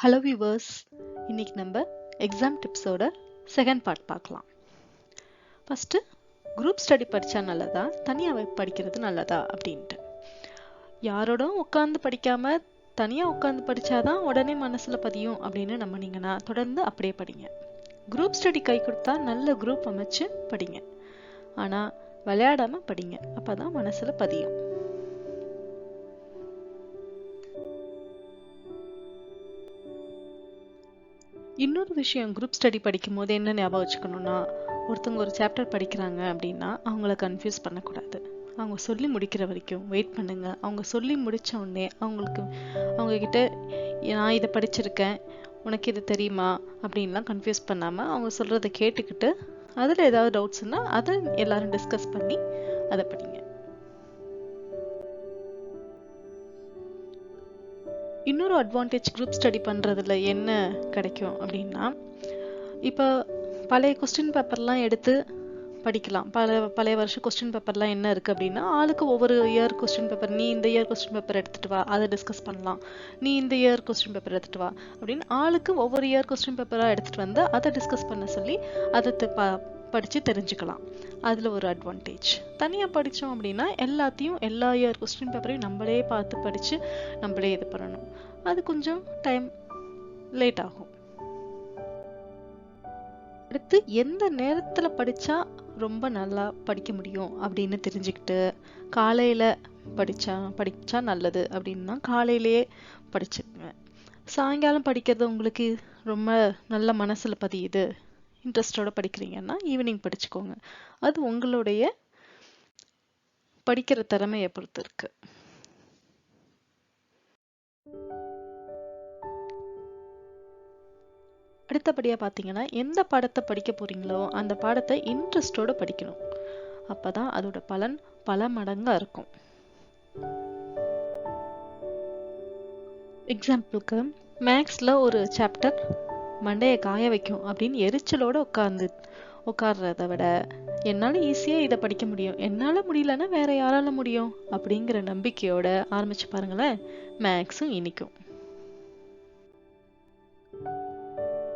Hello viewers, இன்னைக்கு நம்ம exam டிப்ஸோட second part பார்க்கலாம். ஃபஸ்ட்டு குரூப் ஸ்டடி படித்தா நல்லதா, தனியாக படிக்கிறது நல்லதா அப்படின்ட்டு. யாரோட உட்காந்து படிக்காம தனியாக உட்காந்து படித்தாதான் உடனே மனசில் பதியும் அப்படின்னு நம்பினீங்கன்னா தொடர்ந்து அப்படியே படிங்க. குரூப் ஸ்டடி கை கொடுத்தா நல்ல குரூப் அமைச்சு படிங்க, ஆனால் விளையாடாமல் படிங்க, அப்போ தான் மனசில் பதியும். இன்னொரு விஷயம், குரூப் ஸ்டடி படிக்கும் போது என்ன ஞாபகம் வச்சுக்கணும்னா, ஒருத்தவங்க ஒரு சாப்டர் படிக்கிறாங்க அப்படின்னா அவங்கள கன்ஃபியூஸ் பண்ணக்கூடாது. அவங்க சொல்லி முடிக்கிற வரைக்கும் வெயிட் பண்ணுங்க. அவங்க சொல்லி முடிச்ச உடனே அவங்க கிட்ட நான் இதை படிச்சிருக்கேன், உனக்கு இது தெரியுமா அப்படின்லாம் கன்ஃபியூஸ் பண்ணாமல் அவங்க சொல்கிறத கேட்டுக்கிட்டு அதில் ஏதாவது டவுட்ஸ்னா அதை எல்லாரும் டிஸ்கஸ் பண்ணி அதை படிங்க. இன்னொரு அட்வான்டேஜ் குரூப் ஸ்டடி பண்ணுறதுல என்ன கிடைக்கும் அப்படின்னா, இப்போ பழைய கொஸ்டின் பேப்பர்லாம் எடுத்து படிக்கலாம். பழைய வருஷம் கொஸ்டின் பேப்பர்லாம் என்ன இருக்குது அப்படின்னா, ஆளுக்கு ஒவ்வொரு இயர் கொஸ்டின் பேப்பர், நீ இந்த இயர் கொஸ்டின் பேப்பர் எடுத்துகிட்டு வா, அதை டிஸ்கஸ் பண்ணலாம். நீ இந்த இயர் கொஸ்டின் பேப்பர் எடுத்துகிட்டு வா அப்படின்னு ஆளுக்கு ஒவ்வொரு இயர் கொஸ்டின் பேப்பராக எடுத்துகிட்டு வந்து அதை டிஸ்கஸ் பண்ண சொல்லி அதை படித்து தெரிஞ்சுக்கலாம். அதில் ஒரு அட்வான்டேஜ். தனியாக படித்தோம் அப்படின்னா எல்லா இயர் கொஸ்டின் பேப்பரையும் நம்மளே பார்த்து படித்து நம்மளே இது பண்ணணும். அது கொஞ்சம் டைம் லேட் ஆகும். அடுத்து எந்த நேரத்தில் படித்தா ரொம்ப நல்லா படிக்க முடியும் அப்படின்னு தெரிஞ்சுக்கிட்டு காலையில் படித்தா நல்லது அப்படின்னா காலையிலேயே படிச்சுக்குங்க. சாயங்காலம் படிக்கிறது உங்களுக்கு ரொம்ப நல்ல மனசில் பதியுது, இன்ட்ரெஸ்டோட படிக்கிறீங்கன்னா ஈவினிங் படிச்சுக்கோங்க. அது உங்களுடைய படிக்கிற திறமையை பொறுத்து இருக்கு. அடுத்தபடியாக பார்த்தீங்கன்னா, எந்த பாடத்தை படிக்க போறீங்களோ அந்த பாடத்தை இன்ட்ரெஸ்டோட படிக்கணும். அப்பதான் அதோட பலன் பல மடங்கா இருக்கும். எக்ஸாம்பிளுக்கு, மேக்ஸில் ஒரு சாப்டர் மண்டையை காய வைக்கும் அப்படின்னு எரிச்சலோட உட்கார்றத விட, என்னால் ஈஸியாக இதை படிக்க முடியும், என்னால் முடியலன்னா வேற யாரால முடியும் அப்படிங்கிற நம்பிக்கையோட ஆரம்பிச்சு பாருங்களேன், மேக்ஸும் இனிக்கும்.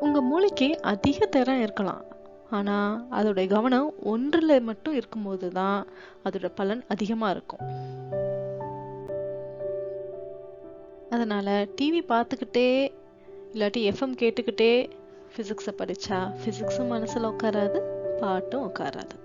உங்க மூளைக்கு அதிக திறன் இருக்கலாம், ஆனா அதோட கவனம் ஒன்றுல மட்டும் இருக்கும்போது தான் அதோட பலன் அதிகமா இருக்கும். அதனால டிவி பார்த்துக்கிட்டே இல்லாட்டி எஃப்எம் கேட்டுக்கிட்டே பிசிக்ஸை படிச்சா பிசிக்ஸும் மனசுல உட்காராது, பாட்டும் உட்காராது.